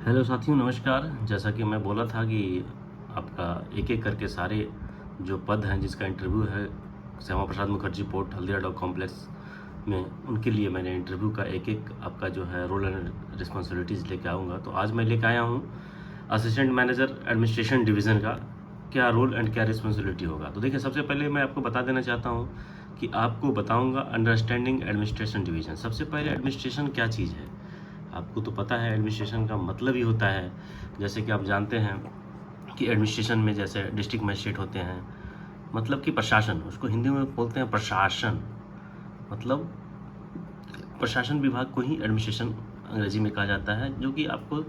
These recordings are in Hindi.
हेलो साथियों, नमस्कार। जैसा कि मैं बोला था कि आपका एक एक करके सारे जो पद हैं जिसका इंटरव्यू है Shyama Prasad Mukherjee port Haldia dock complex में, उनके लिए मैंने इंटरव्यू का एक एक आपका जो है रोल एंड रिस्पॉन्सिबिलिटीज़ लेके आऊँगा। तो आज मैं लेके आया हूँ असिस्टेंट मैनेजर एडमिनिस्ट्रेशन डिवीज़न का क्या रोल एंड क्या रिस्पॉन्सिबिलिटी होगा। तो देखिए, सबसे पहले मैं आपको बता देना चाहता हूँ कि आपको बताऊँगा अंडरस्टैंडिंग एडमिनिस्ट्रेशन डिवीज़न। सबसे पहले एडमिनिस्ट्रेशन क्या चीज़ है आपको तो पता है। एडमिनिस्ट्रेशन का मतलब ही होता है, जैसे कि आप जानते हैं कि एडमिनिस्ट्रेशन में जैसे डिस्ट्रिक्ट मजिस्ट्रेट होते हैं, मतलब कि प्रशासन, उसको हिंदी में बोलते हैं प्रशासन। मतलब प्रशासन विभाग को ही एडमिनिस्ट्रेशन अंग्रेजी में कहा जाता है, जो कि आपको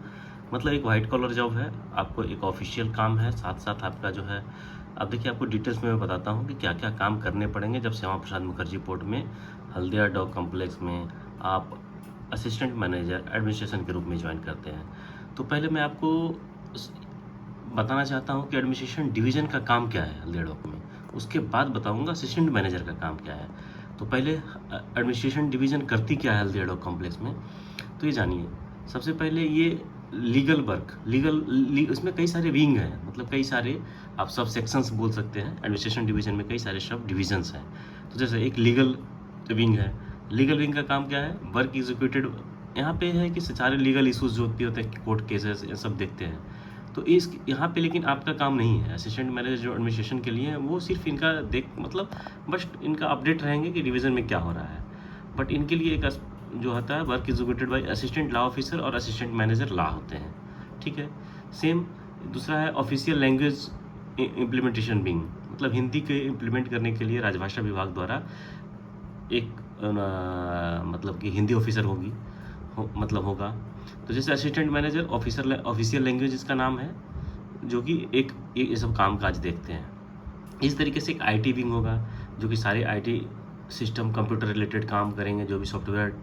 मतलब एक वाइट कॉलर जॉब है, आपको एक ऑफिशियल काम है, साथ साथ आपका जो है। अब देखिए, आपको डिटेल्स में मैं बताता हूँ कि क्या क्या काम करने पड़ेंगे जब श्यामा प्रसाद मुखर्जी पोर्ट में हल्दिया डॉक कॉम्प्लेक्स में आप असिस्टेंट मैनेजर एडमिनिस्ट्रेशन के रूप में ज्वाइन करते हैं। तो पहले मैं आपको बताना चाहता हूँ कि एडमिनिस्ट्रेशन डिवीज़न का काम क्या है हल्दिया डॉक में, उसके बाद बताऊँगा असिस्टेंट मैनेजर का काम क्या है। तो पहले एडमिनिस्ट्रेशन डिवीज़न करती क्या है हल्दिया डॉक कॉम्प्लेक्स में, तो ये जानिए। सबसे पहले ये लीगल वर्क, इसमें कई सारे विंग हैं, मतलब कई सारे आप सब सेक्शंस बोल सकते हैं। एडमिनिस्ट्रेशन डिवीज़न में कई सारे सब डिविजन्स हैं। तो जैसे एक लीगल विंग है। लीगल विंग का काम क्या है, वर्क एग्जीक्यूटेड। यहाँ पे है कि सारे लीगल इश्यूज जो होते हैं, कोर्ट केसेस, ये सब देखते हैं। तो इस यहाँ पे लेकिन आपका काम नहीं है। असिस्टेंट मैनेजर जो एडमिनिस्ट्रेशन के लिए है, वो सिर्फ इनका मतलब बस इनका अपडेट रहेंगे कि डिवीज़न में क्या हो रहा है। बट इनके लिए एक जो होता है work executed by assistant law officer और असिस्टेंट मैनेजर लॉ होते हैं, ठीक है। सेम दूसरा है ऑफिशियल लैंग्वेज इम्प्लीमेंटेशन विंग, मतलब हिंदी के इम्प्लीमेंट करने के लिए राजभाषा विभाग द्वारा एक मतलब कि हिंदी ऑफिसर मतलब होगा। तो जैसे असिस्टेंट मैनेजर ऑफिशियल लैंग्वेज इसका नाम है, जो कि एक ये सब काम काज देखते हैं। इस तरीके से एक आईटी विंग होगा, जो कि सारे आईटी सिस्टम कंप्यूटर रिलेटेड काम करेंगे, जो भी सॉफ्टवेयर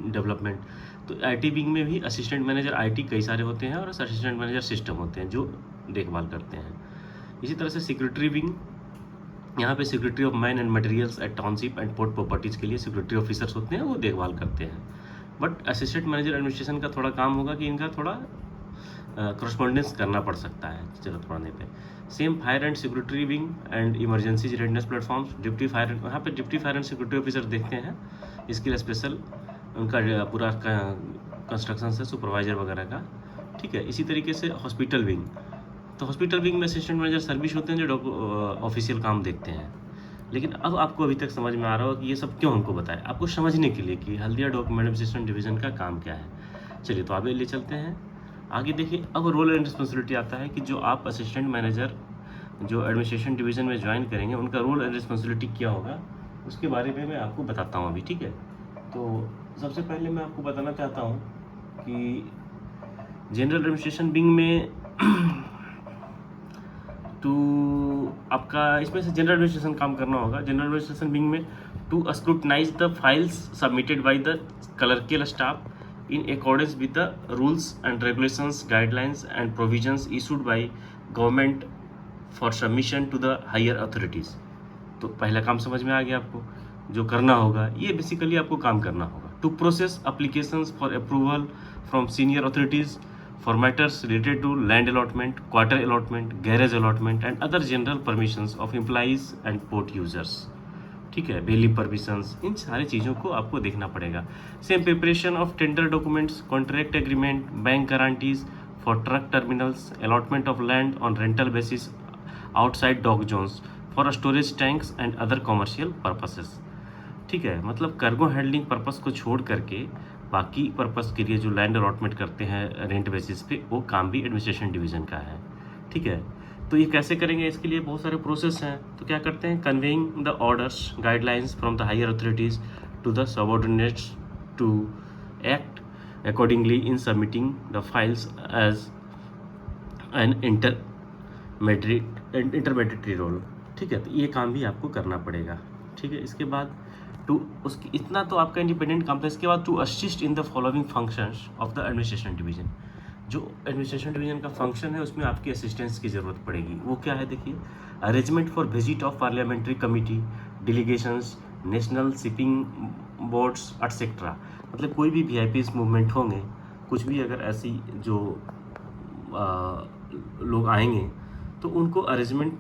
डेवलपमेंट। तो आईटी विंग में भी असिस्टेंट मैनेजर आईटी कई सारे होते हैं और असिस्टेंट मैनेजर सिस्टम होते हैं जो देखभाल करते हैं। इसी तरह से सिक्योरिटी विंग, यहाँ पे security of man and materials at township and port properties के लिए सिक्योरिटी ऑफिसर्स होते हैं, वो देखभाल करते हैं। बट असिस्टेंट मैनेजर एडमिनिस्ट्रेशन का थोड़ा काम होगा कि इनका थोड़ा करस्पॉन्डेंस करना पड़ सकता है ज़रूरत पड़ने पे। Same fire and security wing and emergency redness platforms, deputy fire, यहाँ पे deputy fire and security officer देखते हैं। इसके लिए स्पेशल उनका पूरा कंस्ट्रक्शन से सुपरवाइजर वगैरह का, ठीक है। इसी तरीके से हॉस्पिटल विंग, तो हॉस्पिटल विंग में असिस्टेंट मैनेजर सर्विस होते हैं जो ऑफिशियल काम देखते हैं। लेकिन अब आपको अभी तक समझ में आ रहा हो कि ये सब क्यों हमको बताया, आपको समझने के लिए कि हल्दिया डॉक्यूमेंट एडमिनिस्ट्रेशन डिवीज़न का काम क्या है। चलिए, तो आगे ले चलते हैं। आगे देखिए, अब रोल एंड रिस्पॉन्सिबिलिटी आता है कि जो आप असिस्टेंट मैनेजर जो एडमिनिस्ट्रेशन डिवीज़न में ज्वाइन करेंगे, उनका रोल एंड रिस्पॉन्सिबिलिटी क्या होगा, उसके बारे में मैं आपको बताता हूँ अभी, ठीक है। तो सबसे पहले मैं आपको बताना चाहता हूँ कि जनरल एडमिनिस्ट्रेशन विंग में टू आपका इसमें से जनरल एडमिनिस्ट्रेशन काम करना होगा। जनरल एडमिनिस्ट्रेशन विंग में to scrutinise the files submitted by the clerical staff in accordance with the rules and regulations, guidelines and provisions issued by government for submission to the higher authorities. तो पहला काम समझ में आ गया आपको, जो करना होगा ये बेसिकली आपको काम करना होगा। To process applications for approval from senior authorities for matters related to land allotment, quarter allotment, garage allotment and other general permissions of employees and port users, ठीक है। बेली परमिशंस, इन सारी चीज़ों को आपको देखना पड़ेगा। Same preparation of tender documents, contract agreement, bank guarantees for truck terminals, allotment of land on rental basis outside dock zones for storage tanks and other commercial purposes, ठीक है। मतलब कार्गो हैंडलिंग पर्पस को छोड़ करके बाकी पर्पस के लिए जो लैंड अलॉटमेंट करते हैं रेंट बेसिस पे, वो काम भी एडमिनिस्ट्रेशन डिवीज़न का है, ठीक है। तो ये कैसे करेंगे, इसके लिए बहुत सारे प्रोसेस हैं। तो क्या करते हैं, conveying the orders guidelines from the higher authorities to the subordinates to act accordingly in submitting the files as an intermediatory role, ठीक है। तो ये काम भी आपको करना पड़ेगा, ठीक है। इसके बाद टू उसकी इतना तो आपका इंडिपेंडेंट काम था। इसके बाद to assist in the following functions of the administration division, जो एडमिनिस्ट्रेशन डिवीजन का फंक्शन है उसमें आपकी असिस्टेंस की ज़रूरत पड़ेगी। वो क्या है, देखिए, arrangement for visit of parliamentary committee, delegations, national shipping boards etcetera. मतलब कोई भी वीआईपीज मूवमेंट होंगे कुछ भी अगर ऐसी जो लोग आएंगे तो उनको अरेंजमेंट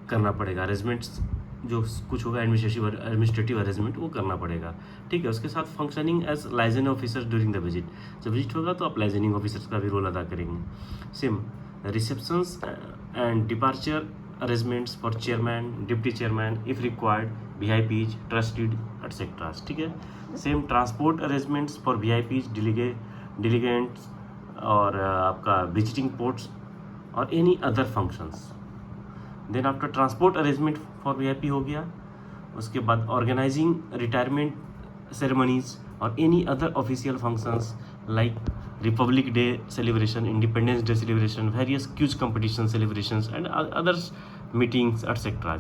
करना पड़ेगा। अरेंजमेंट्स जो कुछ होगा एडमिनिस्ट्रेटिव अरेंजमेंट वो करना पड़ेगा, ठीक है। उसके साथ functioning as liaisoning officer during the visit, जब विजिट होगा तो आप लाइजनिंग ऑफिसर्स का भी रोल अदा करेंगे। Same receptions and departure arrangements for chairman, deputy chairman if required, VIPs, trusted etcetera, ठीक है। Same transport arrangements for VIPs, delegates और आपका विजिटिंग पोर्ट्स और any other functions. Then after transport arrangement for VIP हो गया। उसके बाद ऑर्गेनाइजिंग रिटायरमेंट सेरेमनीज और any other official functions like Republic Day celebration, Independence Day celebration, various quiz competition celebrations and others meetings etcetera.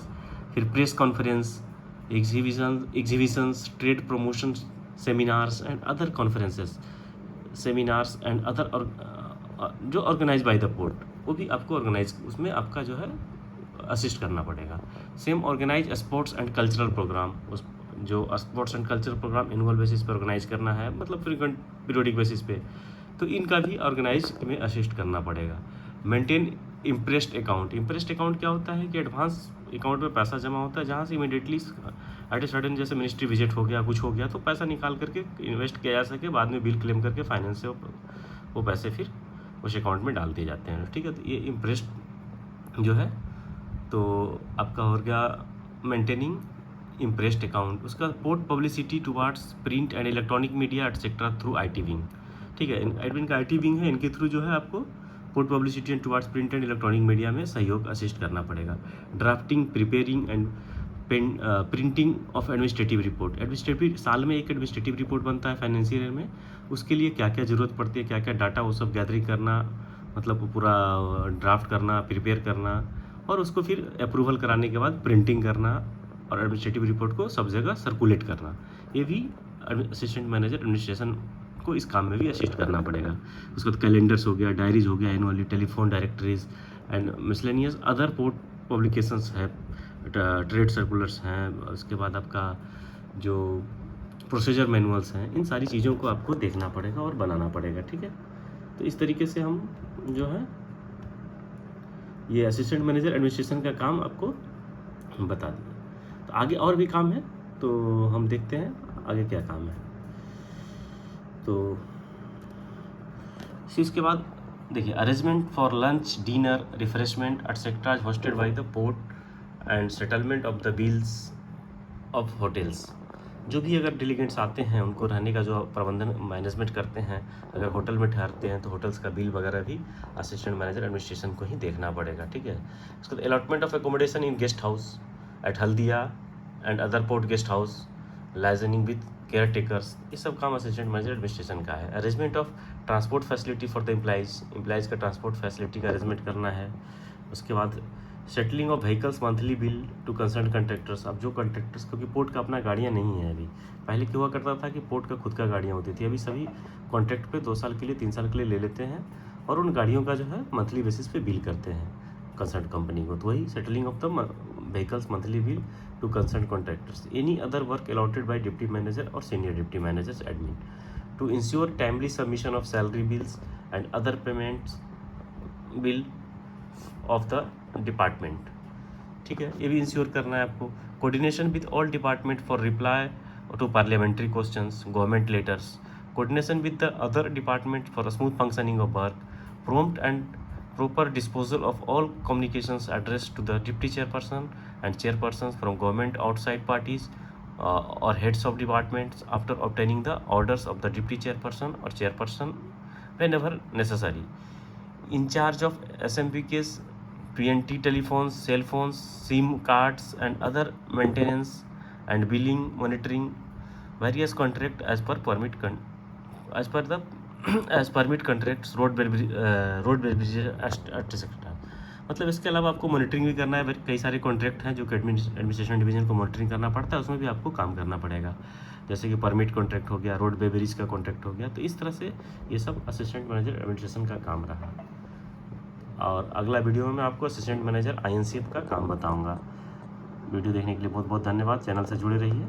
फिर press conference, exhibitions, trade promotion, seminars and other conferences, seminars and other जो ऑर्गेनाइज बाय द पोर्ट, वो भी आपको ऑर्गेनाइज, उसमें आपका जो है असिस्ट करना पड़ेगा। Same organise sports and cultural programme, उस जो sports and cultural programme annual basis पे ऑर्गेनाइज करना है, मतलब फ्रीक्वेंट पीरियोडिक बेसिस पे, तो इनका भी ऑर्गेनाइज में असिस्ट करना पड़ेगा। Maintain impressed account. Impressed account क्या होता है कि एडवांस अकाउंट में पैसा जमा होता है, जहाँ से इमीडिएटली एट ए सडन जैसे मिनिस्ट्री विजिट हो गया, कुछ हो गया, तो पैसा निकाल करके इन्वेस्ट किया जा सके, बाद में बिल क्लेम करके फाइनेंस से वो पैसे फिर उस अकाउंट में डाल दिए जाते हैं, ठीक है। तो ये इम्प्रेस्ड जो है तो आपका हो गया मेंटेनिंग इम्प्रेस्ड अकाउंट। उसका port publicity towards print and electronic media etcetera through IT wing, ठीक है। IT विंग का IT विंग है, इनके थ्रू जो है आपको port publicity and towards print and electronic media में सहयोग असिस्ट करना पड़ेगा। Drafting, preparing and printing of administrative report. Administrative साल में एक एडमिनिस्ट्रेटिव रिपोर्ट बनता है फाइनेंशियल ईयर में, उसके लिए क्या क्या ज़रूरत पड़ती है, क्या क्या डाटा, वो सब गैदरिंग करना, मतलब पूरा ड्राफ्ट करना, प्रिपेयर करना और उसको फिर अप्रूवल कराने के बाद प्रिंटिंग करना और एडमिनिस्ट्रेटिव रिपोर्ट को सब जगह सर्कुलेट करना। ये भी असिस्टेंट मैनेजर एडमिनिस्ट्रेशन को इस काम में भी असिस्ट करना पड़ेगा। उसके बाद कैलेंडर्स हो गया, डायरीज हो गया, annually telephone directories and miscellaneous other port publications है, ट्रेड सर्कुलर्स हैं, उसके बाद आपका जो प्रोसीजर मैनुअल्स हैं, इन सारी चीज़ों को आपको देखना पड़ेगा और बनाना पड़ेगा, ठीक है। तो इस तरीके से हम जो है ये असिस्टेंट मैनेजर एडमिनिस्ट्रेशन का काम आपको बता दिया। तो आगे और भी काम है, तो हम देखते हैं आगे क्या काम है। तो इसके बाद देखिए, arrangement for lunch, dinner, refreshment etcetera hosted by the port and settlement of the bills of hotels. जो भी अगर डेलीगेट्स आते हैं उनको रहने का जो प्रबंधन मैनेजमेंट करते हैं, अगर होटल में ठहरते हैं तो होटल्स का बिल वगैरह भी असिस्टेंट मैनेजर एडमिनिस्ट्रेशन को ही देखना पड़ेगा, ठीक है। उसके बाद allotment of accommodation in guest house at Haldia and other port guest house, liaisoning with caretakers, ये सब काम असिस्टेंट मैनेजर एडमिनिस्ट्रेशन का है। Arrangement of transport facility for the employees का ट्रांसपोर्ट फैसिलिटी का अरेंजमेंट करना है। उसके बाद settling of vehicles monthly bill to concern contractors. अब जो कॉन्ट्रैक्टर्स, क्योंकि पोर्ट का अपना गाड़ियाँ नहीं है अभी, पहले क्या हुआ करता था कि पोर्ट का खुद का गाड़ियाँ होती थी, अभी सभी कॉन्ट्रैक्ट पे 2 साल के लिए 3 साल के लिए ले लेते हैं और उन गाड़ियों का जो है मंथली बेसिस पे बिल करते हैं कंसर्न कंपनी को। तो वही settling of the vehicles monthly bill to concern contractors. Any other work allotted by deputy manager और senior deputy managers admin to ensure timely submission of salary bills and other payments bill of the department, ठीक है। ये भी इंश्योर करना है आपको। Coordination with all department for reply to parliamentary questions, government letters, coordination with the other department for smooth functioning of work, prompt and proper disposal of all communications addressed to the deputy chairperson and chairpersons from government outside parties or heads of departments after obtaining the orders of the deputy chairperson or chairperson whenever necessary. In charge of SMPKs, PNT telephones, cell phones, SIM cards and other maintenance and billing, monitoring various contract as per permit contracts, road bridges etc. मतलब इसके अलावा आपको मॉनिटरिंग भी करना है। कई सारे कॉन्ट्रैक्ट हैं जो कि एडमिनिस्ट्रेशन डिवीजन को मॉनिटरिंग करना पड़ता है, उसमें भी आपको काम करना पड़ेगा, जैसे कि परमिट कॉन्ट्रैक्ट हो गया, रोड ब्रिज का कॉन्ट्रैक्ट हो गया। तो इस तरह से ये सब असिस्टेंट मैनेजर एडमिनिस्ट्रेशन का काम रहा। और अगला वीडियो में मैं आपको असिस्टेंट मैनेजर INCF का काम बताऊँगा। वीडियो देखने के लिए बहुत बहुत धन्यवाद। चैनल से जुड़े रहिए।